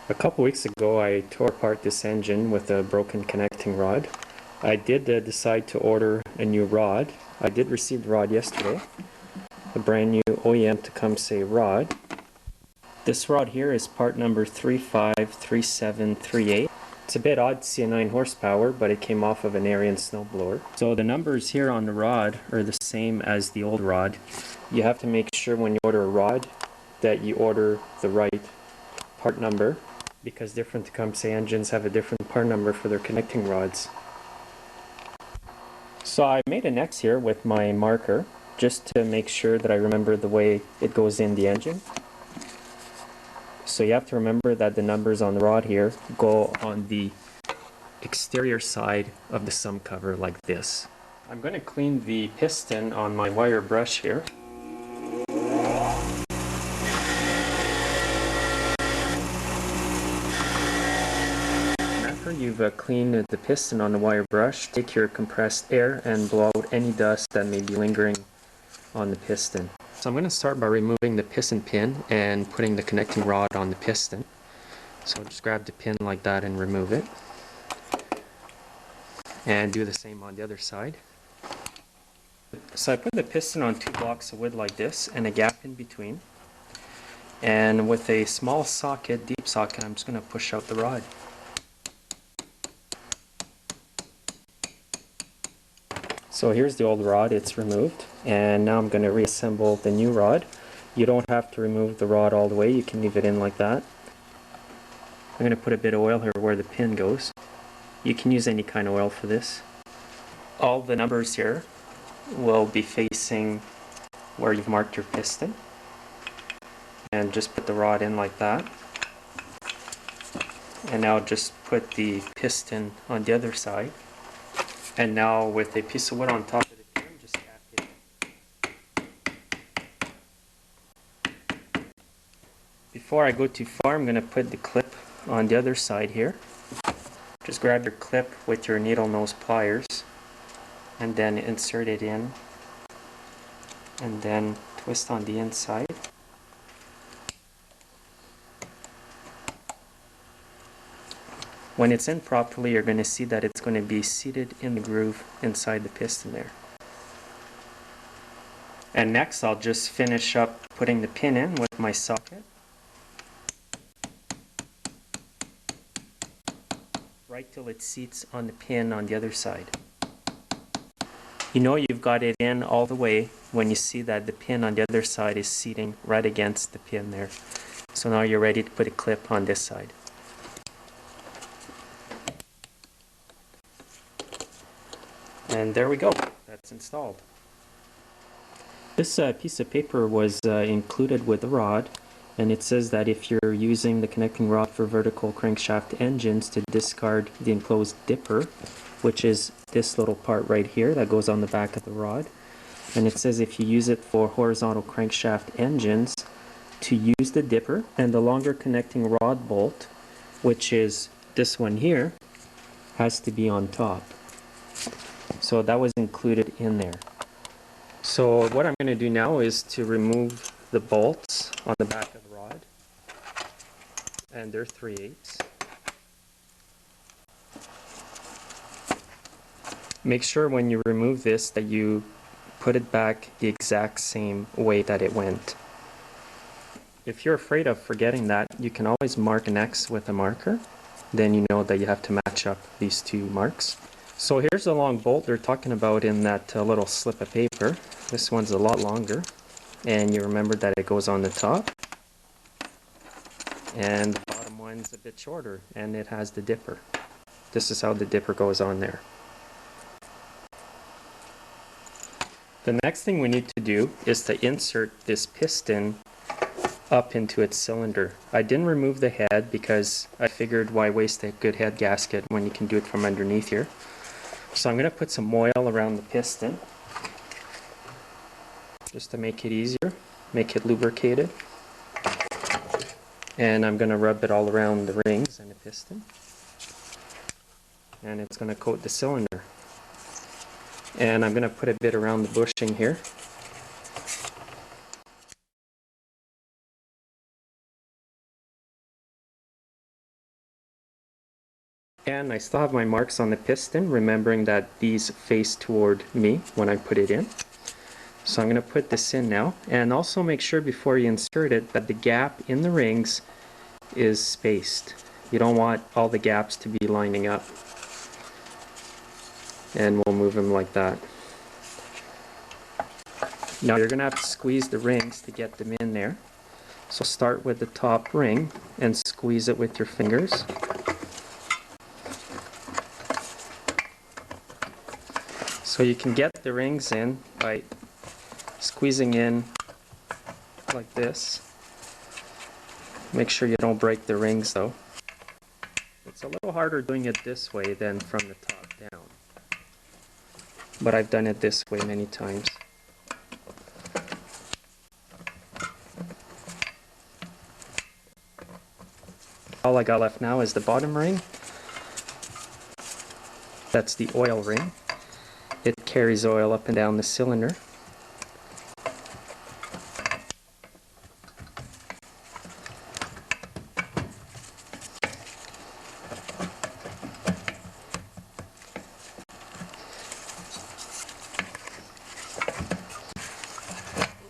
A couple weeks ago I tore apart this engine with a broken connecting rod. I did decide to order a new rod. I did receive the rod yesterday, a brand new OEM Tecumseh rod. This rod here is part number 353738. It's a bit odd to see a 9 horsepower, but it came off of an Arian snowblower. So the numbers here on the rod are the same as the old rod. You have to make sure when you order a rod that you order the right part number, because different Tecumseh engines have a different part number for their connecting rods. So I made an X here with my marker just to make sure that I remember the way it goes in the engine. So you have to remember that the numbers on the rod here go on the exterior side of the sum cover like this. I'm going to clean the piston on my wire brush here. After you've cleaned the piston on the wire brush, take your compressed air and blow out any dust that may be lingering on the piston. So I'm going to start by removing the piston pin and putting the connecting rod on the piston. So just grab the pin like that and remove it. And do the same on the other side. So I put the piston on 2 blocks of wood like this and a gap in between. And with a small socket, deep socket, I'm just going to push out the rod. So here's the old rod, it's removed, and now I'm going to reassemble the new rod. You don't have to remove the rod all the way, you can leave it in like that. I'm going to put a bit of oil here where the pin goes. You can use any kind of oil for this. All the numbers here will be facing where you've marked your piston. And just put the rod in like that. And now just put the piston on the other side. And now with a piece of wood on top of the pin, just tap it. Before I go too far, I'm going to put the clip on the other side here. Just grab your clip with your needle nose pliers and then insert it in and then twist on the inside. When it's in properly, you're going to see that it's going to be seated in the groove inside the piston there. And next I'll just finish up putting the pin in with my socket. Right till it seats on the pin on the other side. You know you've got it in all the way when you see that the pin on the other side is seating right against the pin there. So now you're ready to put a clip on this side. And there we go, that's installed. This piece of paper was included with the rod, and it says that if you're using the connecting rod for vertical crankshaft engines, to discard the enclosed dipper, which is this little part right here that goes on the back of the rod. And it says if you use it for horizontal crankshaft engines, to use the dipper and the longer connecting rod bolt, which is this one here, has to be on top. So that was included in there. So what I'm going to do now is to remove the bolts on the back of the rod, and they're 3/8. Make sure when you remove this that you put it back the exact same way that it went. If you're afraid of forgetting that, you can always mark an X with a marker. Then you know that you have to match up these two marks. So here's the long bolt they're talking about in that little slip of paper. This one's a lot longer, and you remember that it goes on the top, and the bottom one's a bit shorter, and it has the dipper. This is how the dipper goes on there. The next thing we need to do is to insert this piston up into its cylinder. I didn't remove the head because I figured why waste a good head gasket when you can do it from underneath here. So I'm going to put some oil around the piston just to make it easier, make it lubricated. And I'm going to rub it all around the rings and the piston. And it's going to coat the cylinder. And I'm going to put a bit around the bushing here. And I still have my marks on the piston, remembering that these face toward me when I put it in. So I'm going to put this in now, and also make sure before you insert it that the gap in the rings is spaced. You don't want all the gaps to be lining up. And we'll move them like that. Now you're going to have to squeeze the rings to get them in there. So start with the top ring and squeeze it with your fingers. So you can get the rings in by squeezing in like this. Make sure you don't break the rings though. It's a little harder doing it this way than from the top down. But I've done it this way many times. All I got left now is the bottom ring. That's the oil ring. It carries oil up and down the cylinder.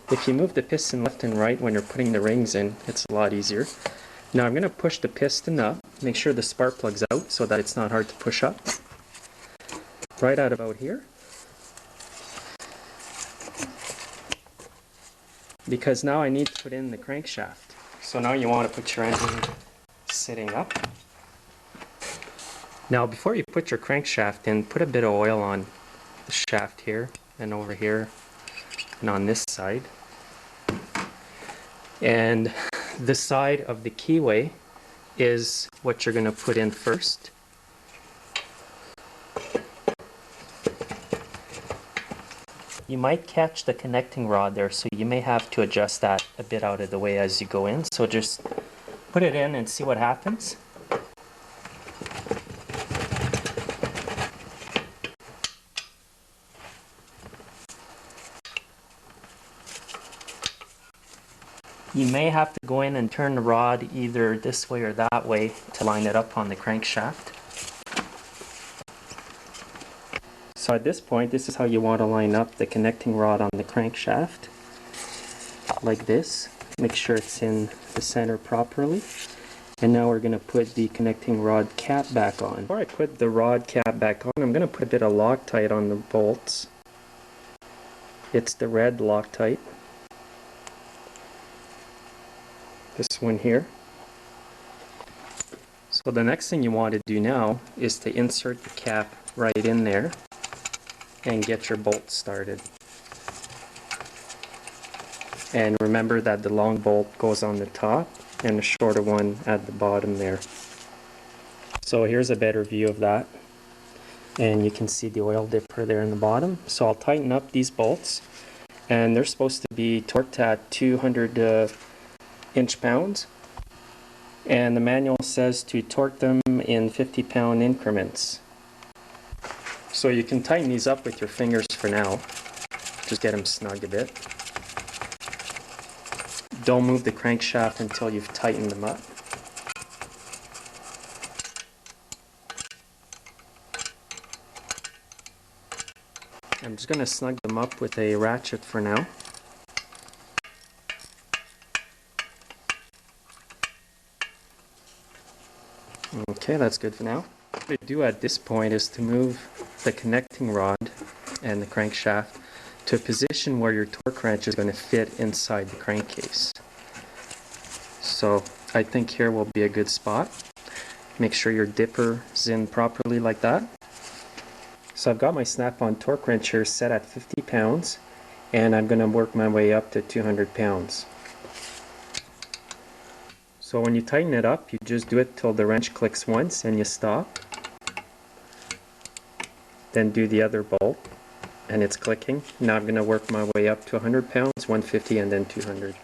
If you move the piston left and right when you're putting the rings in, it's a lot easier. Now I'm going to push the piston up, make sure the spark plug's out so that it's not hard to push up. Right at about here. Because now I need to put in the crankshaft. So now you want to put your engine sitting up. Now before you put your crankshaft in, put a bit of oil on the shaft here and over here and on this side. And the side of the keyway is what you're going to put in first. You might catch the connecting rod there, so you may have to adjust that a bit out of the way as you go in. So just put it in and see what happens. You may have to go in and turn the rod either this way or that way to line it up on the crankshaft. So at this point, this is how you want to line up the connecting rod on the crankshaft. Like this. Make sure it's in the center properly. And now we're going to put the connecting rod cap back on. Before I put the rod cap back on, I'm going to put a bit of Loctite on the bolts. It's the red Loctite. This one here. So the next thing you want to do now is to insert the cap right in there and get your bolt started. And remember that the long bolt goes on the top and the shorter one at the bottom there. So here's a better view of that. And you can see the oil dipper there in the bottom. So I'll tighten up these bolts, and they're supposed to be torqued at 200 inch-pounds, and the manual says to torque them in 50-pound increments. So you can tighten these up with your fingers for now. Just get them snug a bit. Don't move the crankshaft until you've tightened them up. I'm just going to snug them up with a ratchet for now. Okay, that's good for now. What to do at this point is to move the connecting rod and the crankshaft to a position where your torque wrench is going to fit inside the crankcase. So I think here will be a good spot. Make sure your dipper is in properly like that. So I've got my snap-on torque wrench here set at 50 pounds, and I'm going to work my way up to 200 pounds. So when you tighten it up, you just do it till the wrench clicks once and you stop. Then do the other bolt and it's clicking. Now I'm going to work my way up to 100 pounds, 150, and then 200.